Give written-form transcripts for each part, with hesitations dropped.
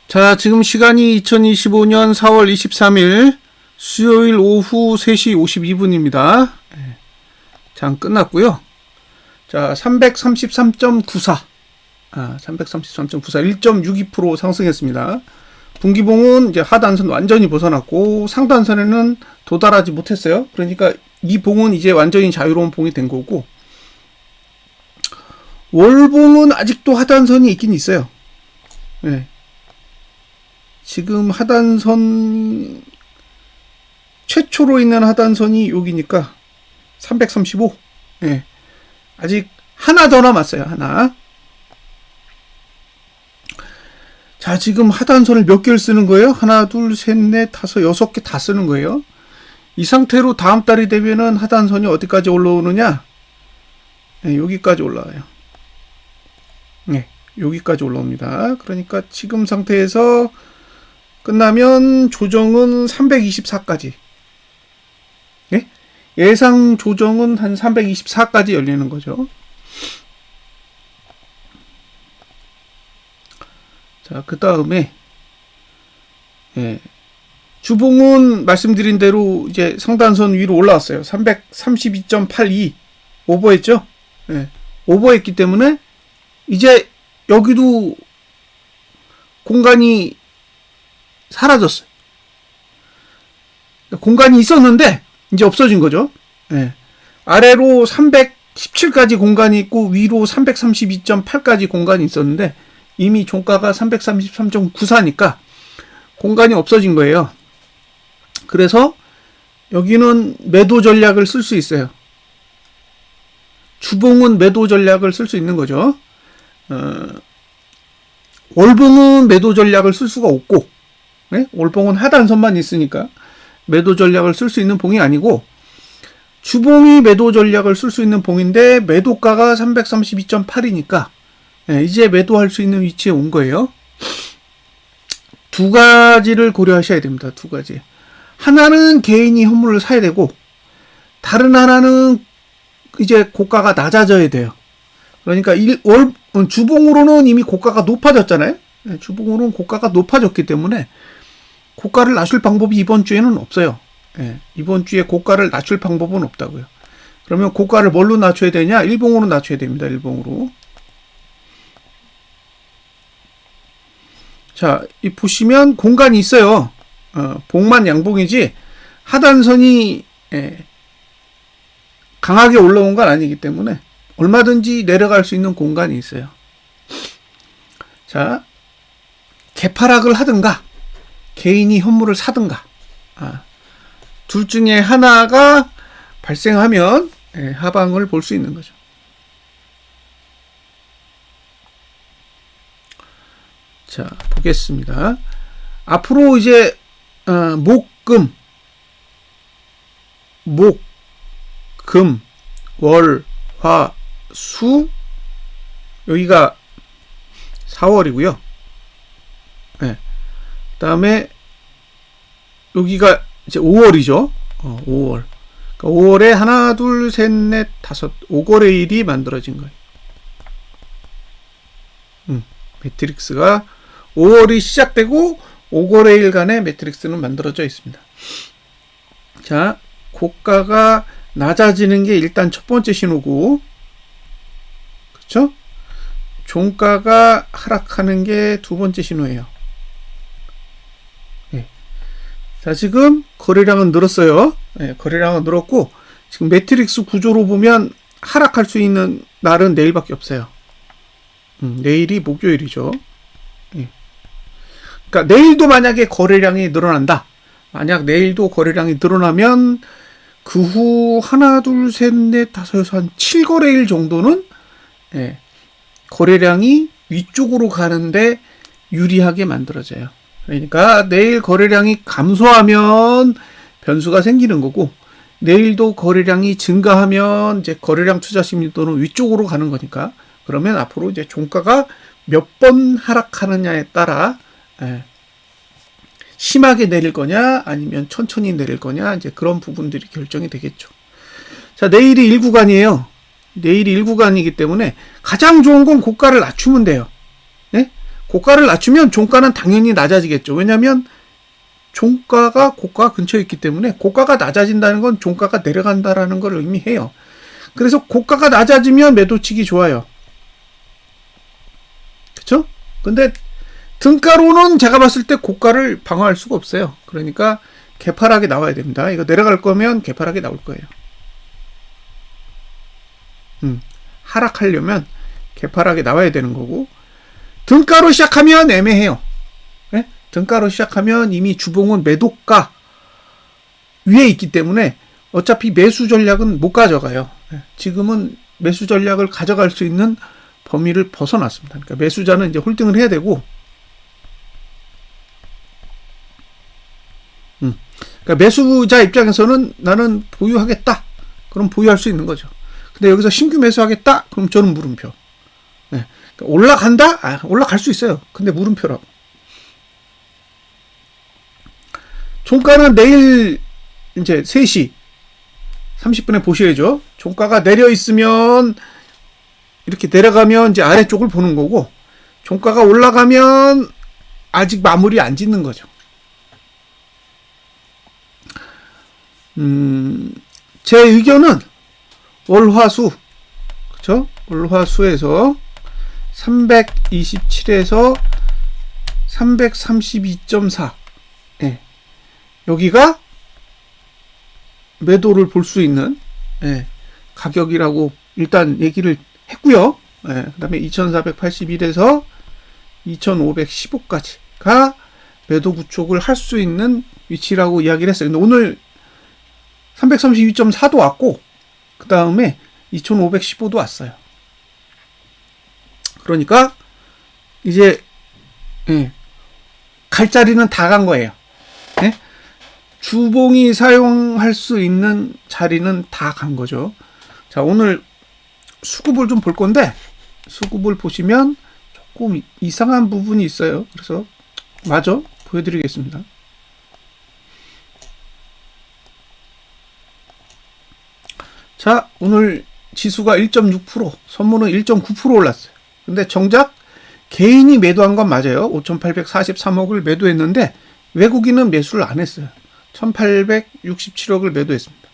자, 지금 시간이 2025년 4월 23일 수요일 오후 3시 52분입니다. 장 끝났고요. 자, 333.94. 333.94. 1.62% 상승했습니다. 분기봉은 이제 하단선 완전히 벗어났고 상단선에는 도달하지 못했어요. 그러니까 이 봉은 이제 완전히 자유로운 봉이 된 거고, 월봉은 아직도 하단선이 있긴 있어요. 네. 지금 하단선 최초로 있는 하단선이 여기니까 335. 네. 아직 하나 더 남았어요. 하나. 자, 지금 하단선을 몇 개를 쓰는 거예요? 하나, 둘, 셋, 넷, 다섯, 6개 다 쓰는 거예요. 이 상태로 다음 달이 되면은 하단선이 어디까지 올라오느냐? 네, 여기까지 올라와요. 네, 여기까지 올라옵니다. 그러니까 지금 상태에서 끝나면 조정은 324까지. 네? 예상 조정은 한 324까지 열리는 거죠. 자, 그 다음에 주봉은 말씀드린 대로 이제 상단선 위로 올라왔어요. 332.82 오버했죠. 오버했기 때문에 이제 여기도 공간이 사라졌어요. 공간이 있었는데 이제 없어진 거죠. 아래로 317까지 공간이 있고 위로 332.8까지 공간이 있었는데 이미 종가가 333.94니까 공간이 없어진 거예요. 그래서 여기는 매도 전략을 쓸 수 있어요. 주봉은 매도 전략을 쓸 수 있는 거죠. 월봉은 매도 전략을 쓸 수가 없고, 네? 월봉은 하단선만 있으니까 매도 전략을 쓸 수 있는 봉이 아니고, 주봉이 매도 전략을 쓸 수 있는 봉인데 매도가가 332.8이니까 이제 매도할 수 있는 위치에 온 거예요. 두 가지를 고려하셔야 됩니다. 두 가지. 하나는 개인이 현물을 사야 되고, 다른 하나는 이제 고가가 낮아져야 돼요. 그러니까 주봉으로는 이미 고가가 높아졌잖아요. 주봉으로는 고가가 높아졌기 때문에 고가를 낮출 방법이 이번 주에는 없어요. 이번 주에 고가를 낮출 방법은 없다고요. 그러면 고가를 뭘로 낮춰야 되냐? 일봉으로 낮춰야 됩니다. 일봉으로. 자, 이 보시면 공간이 있어요. 봉만 양봉이지 하단선이 강하게 올라온 건 아니기 때문에 얼마든지 내려갈 수 있는 공간이 있어요. 자, 개파락을 하든가 개인이 현물을 사든가 둘 중에 하나가 발생하면 하방을 볼 수 있는 거죠. 자, 보겠습니다. 앞으로 이제 목, 금, 월, 화, 수, 여기가 4월이고요. 그 다음에 여기가 이제 5월이죠. 5월. 그러니까 5월에 하나, 둘, 셋, 넷, 다섯, 5거래일이 만들어진 거예요. 매트릭스가 5월이 시작되고 5거래일간의 매트릭스는 만들어져 있습니다. 자, 고가가 낮아지는 게 일단 첫 번째 신호고, 그렇죠? 종가가 하락하는 게 두 번째 신호예요. 자, 지금 거래량은 늘었어요. 거래량은 늘었고, 지금 매트릭스 구조로 보면 하락할 수 있는 날은 내일밖에 없어요. 내일이 목요일이죠. 그러니까 내일도 만약에 거래량이 늘어난다. 만약 내일도 거래량이 늘어나면 그 후 하나, 둘, 셋, 넷, 다섯, 한 7거래일 정도는 거래량이 위쪽으로 가는데 유리하게 만들어져요. 그러니까 내일 거래량이 감소하면 변수가 생기는 거고, 내일도 거래량이 증가하면 이제 거래량 투자 심리도는 위쪽으로 가는 거니까, 그러면 앞으로 이제 종가가 몇 번 하락하느냐에 따라 심하게 내릴 거냐 아니면 천천히 내릴 거냐, 이제 그런 부분들이 결정이 되겠죠. 자, 내일이 1구간이에요. 내일이 1구간이기 때문에 가장 좋은 건 고가를 낮추면 돼요. 네? 고가를 낮추면 종가는 당연히 낮아지겠죠. 왜냐하면 종가가 고가 근처에 있기 때문에 고가가 낮아진다는 건 종가가 내려간다라는 걸 의미해요. 그래서 고가가 낮아지면 매도치기 좋아요. 그쵸? 근데 등가로는 제가 봤을 때 고가를 방어할 수가 없어요. 그러니까 개파락이 나와야 됩니다. 이거 내려갈 거면 개파락이 나올 거예요. 하락하려면 개파락이 나와야 되는 거고, 등가로 시작하면 애매해요. 네? 등가로 시작하면 이미 주봉은 매도가 위에 있기 때문에 어차피 매수 전략은 못 가져가요. 네? 지금은 매수 전략을 가져갈 수 있는 범위를 벗어났습니다. 그러니까 매수자는 이제 홀딩을 해야 되고, 그러니까 매수자 입장에서는 나는 보유하겠다. 그럼 보유할 수 있는 거죠. 근데 여기서 신규 매수하겠다? 그럼 저는 물음표. 네. 그러니까 올라간다? 올라갈 수 있어요. 근데 물음표라고. 종가는 내일 이제 3시 30분에 보셔야죠. 종가가 내려 있으면 이렇게 내려가면 이제 아래쪽을 보는 거고, 종가가 올라가면 아직 마무리 안 짓는 거죠. 제 의견은 월화수, 그쵸? 월화수에서 327에서 332.4. 예. 여기가 매도를 볼 수 있는, 예, 가격이라고 일단 얘기를 했고요. 예, 그 다음에 2481에서 2515까지가 매도 구촉을 할 수 있는 위치라고 이야기를 했어요. 근데 오늘 332.4도 왔고, 그 다음에 2515도 왔어요. 그러니까 이제, 예, 갈 자리는 다 간 거예요. 예? 주봉이 사용할 수 있는 자리는 다 간 거죠. 자, 오늘 수급을 좀 볼 건데, 수급을 보시면 조금 이상한 부분이 있어요. 그래서 마저 보여드리겠습니다. 자, 오늘 지수가 1.6%, 선물은 1.9% 올랐어요. 근데 정작 개인이 매도한 건 맞아요. 5,843억을 매도했는데 외국인은 매수를 안 했어요. 1,867억을 매도했습니다.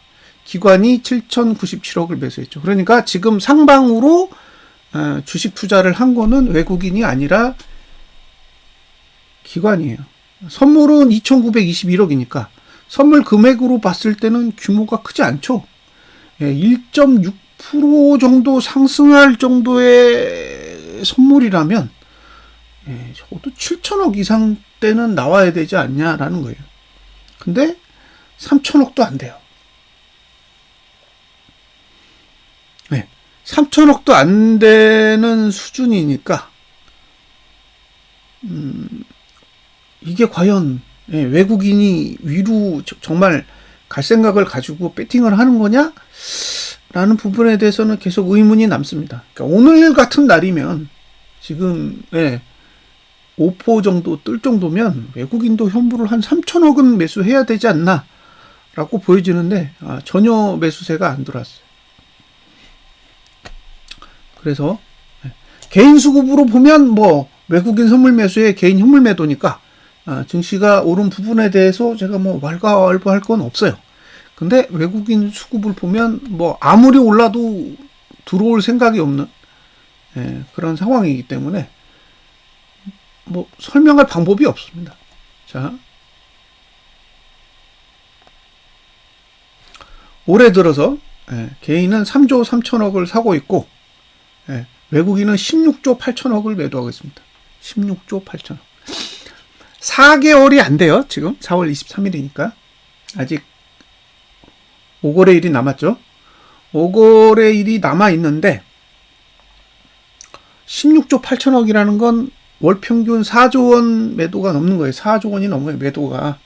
기관이 7,097억을 매수했죠. 그러니까 지금 상방으로 주식 투자를 한 거는 외국인이 아니라 기관이에요. 선물은 2,921억이니까 선물 금액으로 봤을 때는 규모가 크지 않죠. 1.6% 정도 상승할 정도의 선물이라면 적어도 7천억 이상 때는 나와야 되지 않냐라는 거예요. 근데 3천억도 안 돼요. 3천억도 안 되는 수준이니까 이게 과연 외국인이 위로 정말 갈 생각을 가지고 배팅을 하는 거냐? 라는 부분에 대해서는 계속 의문이 남습니다. 그러니까 오늘 같은 날이면 지금 5% 정도 뜰 정도면 외국인도 현물을 한 3천억은 매수해야 되지 않나 라고 보여지는데 전혀 매수세가 안 들어왔어요. 그래서 개인 수급으로 보면 뭐 외국인 선물 매수에 개인 현물 매도니까 증시가 오른 부분에 대해서 제가 뭐 왈가왈부할 건 없어요. 근데 외국인 수급을 보면 뭐 아무리 올라도 들어올 생각이 없는 그런 상황이기 때문에 뭐 설명할 방법이 없습니다. 자, 올해 들어서 개인은 3조 3천억을 사고 있고 외국인은 16조 8천억을 매도하고 있습니다. 16조 8천억. 4개월이 안 돼요. 지금 4월 23일이니까 아직 5거래일이 남았죠. 5거래일이 남아있는데 16조 8천억이라는 건 월평균 4조 원 매도가 넘는 거예요. 4조 원이 넘어요. 매도가.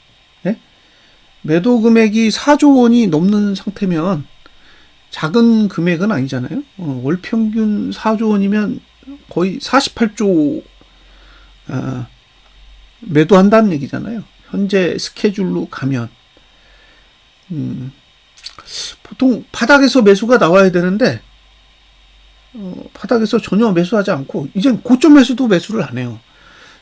매도 금액이 4조 원이 넘는 상태면 작은 금액은 아니잖아요. 월평균 4조 원이면 거의 48조 매도한다는 얘기잖아요. 현재 스케줄로 가면. 보통 바닥에서 매수가 나와야 되는데 바닥에서 전혀 매수하지 않고 이젠 고점 매수도 매수를 안 해요.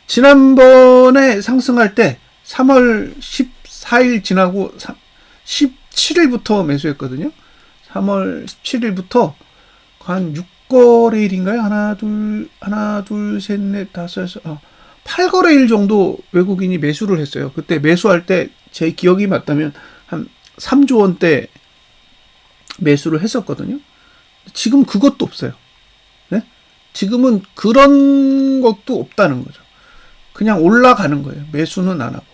지난번에 상승할 때 3월 14일 지나고 17일부터 매수했거든요. 3월 17일부터 한 6거래일인가요? 하나, 둘, 셋, 넷, 다섯, 8거래일 정도 외국인이 매수를 했어요. 그때 매수할 때 제 기억이 맞다면 한 3조 원대 매수를 했었거든요. 지금 그것도 없어요. 네? 지금은 그런 것도 없다는 거죠. 그냥 올라가는 거예요. 매수는 안 하고.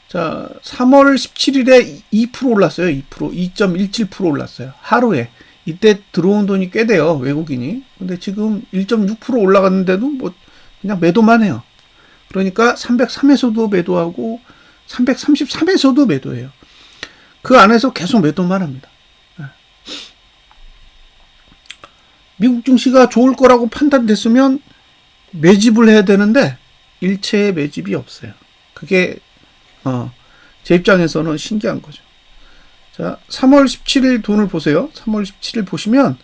자, 3월 17일에 2% 올랐어요. 2.17% 올랐어요. 하루에. 이때 들어온 돈이 꽤 돼요. 외국인이. 근데 지금 1.6% 올라갔는데도 뭐 그냥 매도만 해요. 그러니까 303에서도 매도하고 333에서도 매도해요. 그 안에서 계속 매도만 합니다. 미국 증시가 좋을 거라고 판단됐으면 매집을 해야 되는데 일체의 매집이 없어요. 그게 제 입장에서는 신기한 거죠. 자, 3월 17일 돈을 보세요. 3월 17일 보시면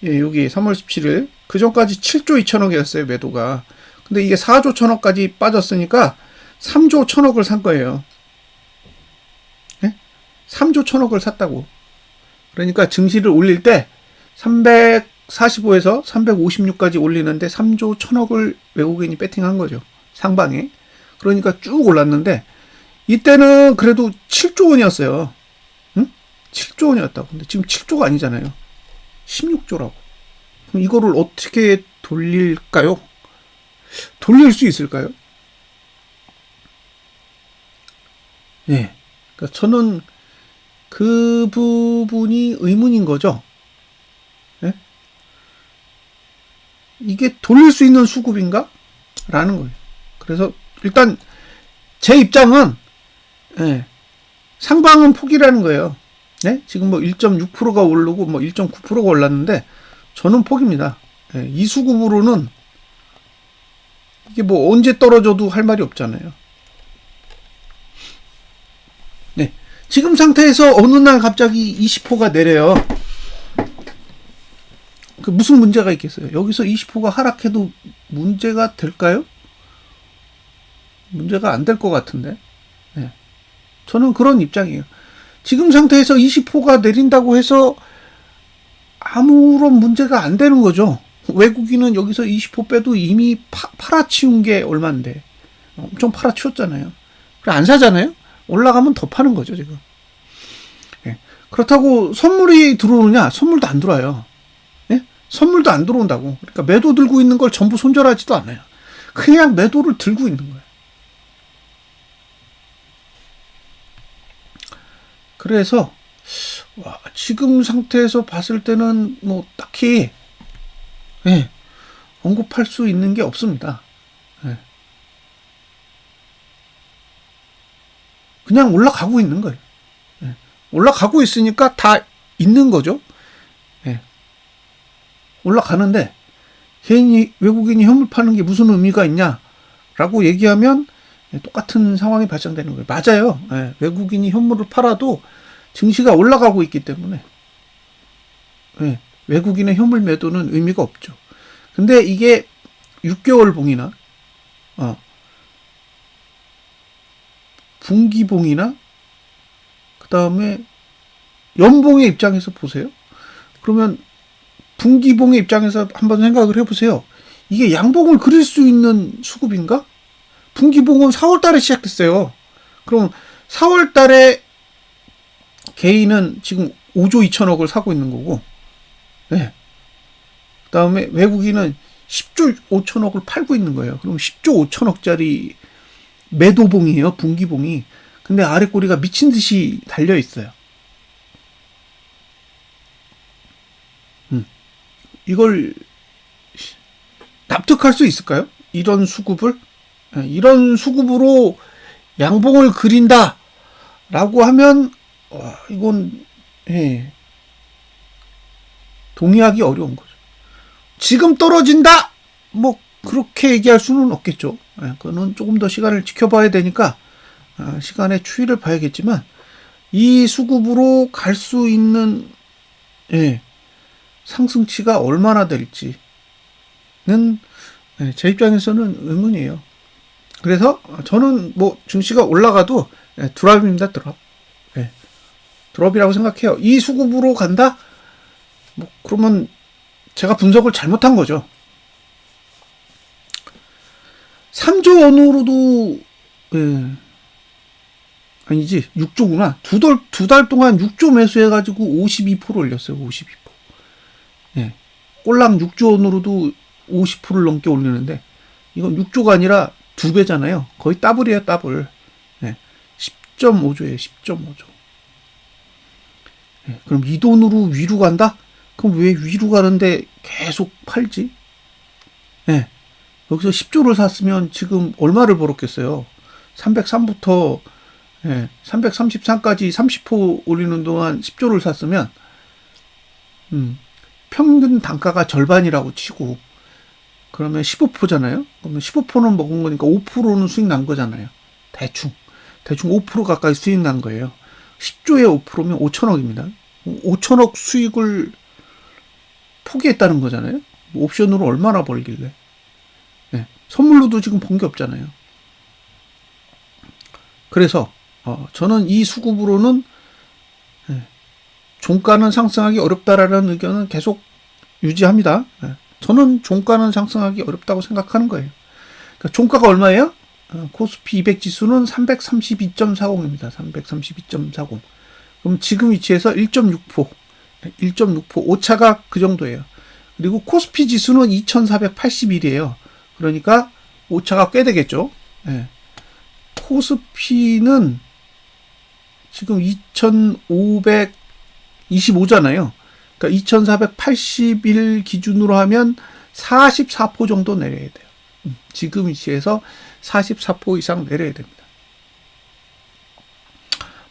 여기 3월 17일 그 전까지 7조 2천억이었어요. 매도가. 근데 이게 4조 1천억까지 빠졌으니까 3조 1천억을 산 거예요. 네? 3조 1천억을 샀다고. 그러니까 증시를 올릴 때 345에서 356까지 올리는데 3조 1천억을 외국인이 배팅한 거죠. 상방에. 그러니까 쭉 올랐는데 이때는 그래도 7조 원이었어요. 응? 7조 원이었다고. 근데 지금 7조가 아니잖아요. 16조라고. 그럼 이거를 어떻게 돌릴까요? 돌릴 수 있을까요? 네. 그러니까 저는 그 부분이 의문인 거죠. 네? 이게 돌릴 수 있는 수급인가? 라는 거예요. 그래서 일단 제 입장은 상방은 포기라는 거예요. 네? 지금 뭐 1.6%가 오르고 뭐 1.9%가 올랐는데 저는 포기입니다. 이 수급으로는 이게 뭐 언제 떨어져도 할 말이 없잖아요. 네. 지금 상태에서 어느 날 갑자기 20%가 내려요. 그 무슨 문제가 있겠어요? 여기서 20%가 하락해도 문제가 될까요? 문제가 안 될 것 같은데. 네. 저는 그런 입장이에요. 지금 상태에서 20%가 내린다고 해서 아무런 문제가 안 되는 거죠. 외국인은 여기서 20% 빼도 이미 팔아치운 게 얼만데. 엄청 팔아치웠잖아요. 안 사잖아요? 올라가면 더 파는 거죠, 지금. 네. 그렇다고 선물이 들어오느냐? 선물도 안 들어와요. 네? 선물도 안 들어온다고. 그러니까 매도 들고 있는 걸 전부 손절하지도 않아요. 그냥 매도를 들고 있는 거예요. 그래서 지금 상태에서 봤을 때는 뭐 딱히 언급할 수 있는 게 없습니다. 그냥 올라가고 있는 거예요. 올라가고 있으니까 다 있는 거죠. 올라가는데 외국인이 현물 파는 게 무슨 의미가 있냐라고 얘기하면 똑같은 상황이 발생되는 거예요. 맞아요. 외국인이 현물을 팔아도 증시가 올라가고 있기 때문에 외국인의 현물 매도는 의미가 없죠. 근데 이게 6개월 봉이나 분기봉이나 그 다음에 연봉의 입장에서 보세요. 그러면 분기봉의 입장에서 한번 생각을 해보세요. 이게 양봉을 그릴 수 있는 수급인가? 분기봉은 4월 달에 시작했어요. 그럼 4월 달에 개인은 지금 5조 2천억을 사고 있는 거고, 그 다음에 외국인은 10조 5천억을 팔고 있는 거예요. 그럼 10조 5천억짜리 매도봉이에요, 분기봉이. 근데 아래 꼬리가 미친 듯이 달려 있어요. 이걸 납득할 수 있을까요? 이런 수급을? 이런 수급으로 양봉을 그린다라고 하면 이건 동의하기 어려운 거죠. 지금 떨어진다! 뭐 그렇게 얘기할 수는 없겠죠. 그거는 조금 더 시간을 지켜봐야 되니까 시간의 추이를 봐야겠지만 이 수급으로 갈 수 있는 상승치가 얼마나 될지는 제 입장에서는 의문이에요. 그래서 저는 뭐 증시가 올라가도 드랍입니다. 드랍. 드랍이라고 생각해요. 이 수급으로 간다? 뭐 그러면 제가 분석을 잘못한 거죠. 3조 원으로도 아니지 6조구나. 두 달 동안 6조 매수해가지고 52% 올렸어요. 52%. 꼴랑 6조 원으로도 50%를 넘게 올리는데 이건 6조가 아니라 2배잖아요. 거의 더블이에요. 더블. 10.5조예요. 10.5조. 그럼 이 돈으로 위로 간다? 그럼 왜 위로 가는데 계속 팔지? 여기서 10조를 샀으면 지금 얼마를 벌었겠어요? 303부터 333까지 30% 올리는 동안 10조를 샀으면 평균 단가가 절반이라고 치고 그러면 15%잖아요. 그러면 15%는 먹은 거니까 5%는 수익 난 거잖아요. 대충 5% 가까이 수익 난 거예요. 10조에 5%면 5천억입니다. 5천억 수익을 포기했다는 거잖아요. 옵션으로 얼마나 벌길래. 선물로도 지금 본 게 없잖아요. 그래서 저는 이 수급으로는 종가는 상승하기 어렵다라는 의견은 계속 유지합니다. 저는 종가는 상승하기 어렵다고 생각하는 거예요. 그러니까 종가가 얼마예요? 코스피 200 지수는 332.40입니다. 332.40. 그럼 지금 위치에서 1.6%, 오차가 그 정도예요. 그리고 코스피 지수는 2481이에요. 그러니까 오차가 꽤 되겠죠. 코스피는 지금 2525잖아요. 그러니까 2481 기준으로 하면 44% 정도 내려야 돼요. 지금 위치에서 44% 이상 내려야 됩니다.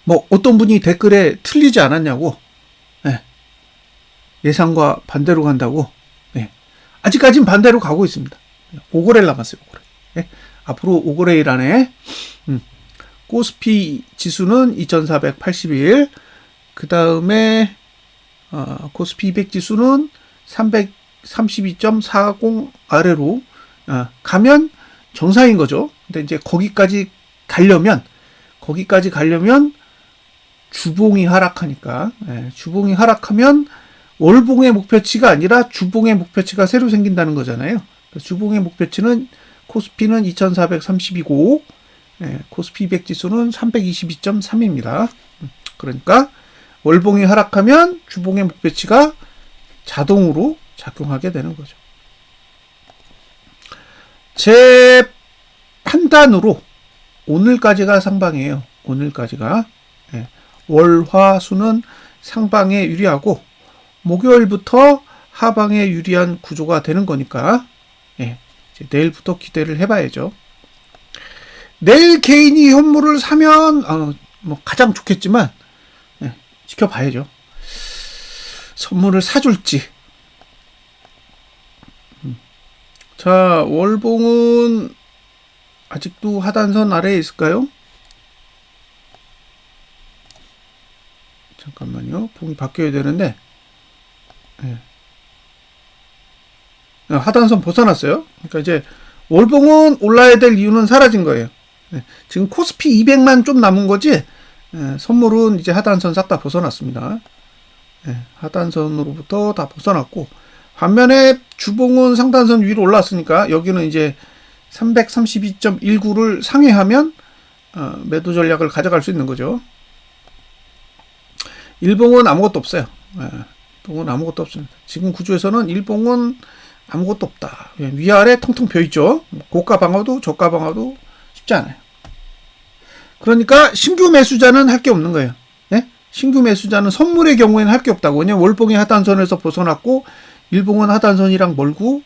뭐 어떤 분이 댓글에 틀리지 않았냐고 예상과 반대로 간다고 아직까지는 반대로 가고 있습니다. 5거래일 남았어요. 5거래일. 앞으로 5거래일 안에 코스피 지수는 2481, 그 다음에 코스피 200 지수는 332.40 아래로 가면 정상인 거죠. 근데 이제 거기까지 가려면 주봉이 하락하니까 주봉이 하락하면 월봉의 목표치가 아니라 주봉의 목표치가 새로 생긴다는 거잖아요. 주봉의 목표치는 코스피는 2430이고 코스피 200 지수는 322.3입니다. 그러니까 월봉이 하락하면 주봉의 목표치가 자동으로 작용하게 되는 거죠. 제 판단으로 오늘까지가 상방이에요. 오늘까지가 월화수는 상방에 유리하고 목요일부터 하방에 유리한 구조가 되는 거니까 이제 내일부터 기대를 해봐야죠. 내일 개인이 현물을 사면 뭐 가장 좋겠지만 지켜봐야죠. 선물을 사줄지. 자, 월봉은 아직도 하단선 아래에 있을까요? 잠깐만요. 봉이 바뀌어야 되는데 하단선 벗어났어요. 그러니까 이제 월봉은 올라야 될 이유는 사라진 거예요. 지금 코스피 200만 좀 남은 거지 선물은 이제 하단선 싹 다 벗어났습니다. 하단선으로부터 다 벗어났고 반면에 주봉은 상단선 위로 올랐으니까 여기는 이제 332.19를 상회하면 매도 전략을 가져갈 수 있는 거죠. 일봉은 아무것도 없어요. 일봉은 아무것도 없습니다. 지금 구조에서는 일봉은 아무것도 없다. 위아래 텅텅 비어있죠. 고가 방어도 저가 방어도 쉽지 않아요. 그러니까 신규 매수자는 할 게 없는 거예요. 신규 매수자는 선물의 경우에는 할 게 없다고. 왜냐면 월봉이 하단선에서 벗어났고 일봉은 하단선이랑 멀고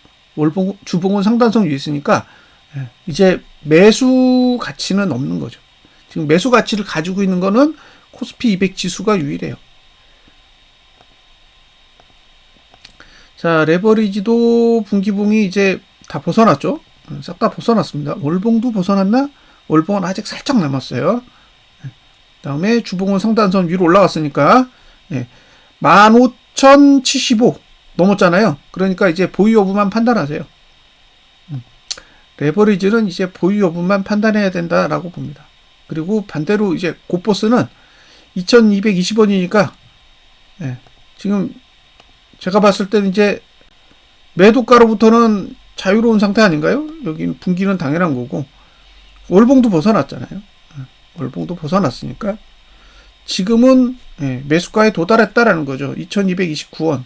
주봉은 상단선 위에 있으니까 이제 매수 가치는 없는 거죠. 지금 매수 가치를 가지고 있는 거는 코스피 200 지수가 유일해요. 자, 레버리지도 분기봉이 이제 다 벗어났죠. 싹 다 벗어났습니다. 월봉도 벗어났나? 월봉은 아직 살짝 남았어요. 다음에 주봉은 상단선 위로 올라갔으니까 15,075 넘었잖아요. 그러니까 이제 보이 오브만 판단하세요. 레버리지는 이제 보유 여부만 판단해야 된다라고 봅니다. 그리고 반대로 이제 고버스는 2220원이니까 지금 제가 봤을 때는 이제 매도가로부터는 자유로운 상태 아닌가요? 여기는 분기는 당연한 거고 월봉도 벗어났잖아요. 월봉도 벗어났으니까 지금은 매수가에 도달했다라는 거죠. 2229원.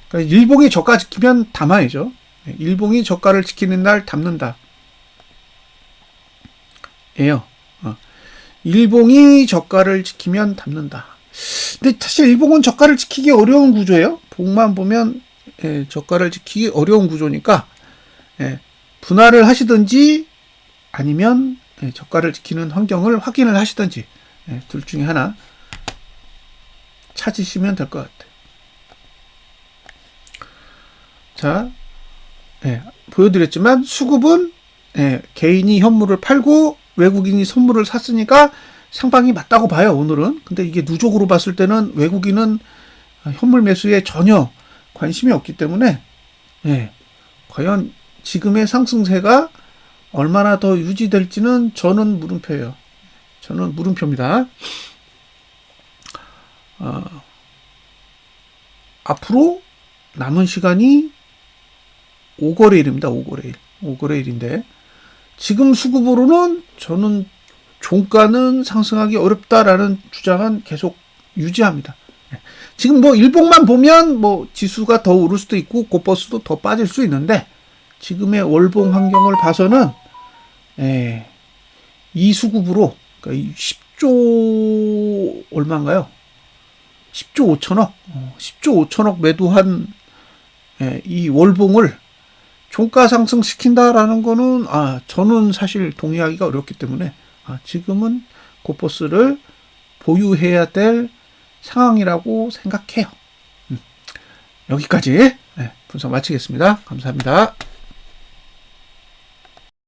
그러니까 일봉이 저가 지키면 담아야죠. 일봉이 저가를 지키는 날 담는다. 예요. 일봉이 저가를 지키면 담는다. 근데 사실 일봉은 저가를 지키기 어려운 구조예요. 봉만 보면 저가를 지키기 어려운 구조니까 분할을 하시든지 아니면 저가를 지키는 환경을 확인을 하시든지 둘 중에 하나 찾으시면 될 것 같아요. 자, 보여드렸지만 수급은 개인이 현물을 팔고 외국인이 선물을 샀으니까 상방이 맞다고 봐요, 오늘은. 근데 이게 누적으로 봤을 때는 외국인은 현물 매수에 전혀 관심이 없기 때문에 과연 지금의 상승세가 얼마나 더 유지될지는 저는 물음표예요. 저는 물음표입니다. 앞으로 남은 시간이 5거래일입니다. 5거래일. 5거래일인데 지금 수급으로는 저는 종가는 상승하기 어렵다라는 주장은 계속 유지합니다. 지금 뭐 일봉만 보면 뭐 지수가 더 오를 수도 있고 고버스도 더 빠질 수 있는데 지금의 월봉 환경을 봐서는 이 수급으로 그러니까 10조 얼마인가요? 10조 5천억 10조 5천억 매도한 이 월봉을 종가 상승시킨다라는 거는 저는 사실 동의하기가 어렵기 때문에 지금은 고버스를 보유해야 될 상황이라고 생각해요. 여기까지 분석 마치겠습니다. 감사합니다.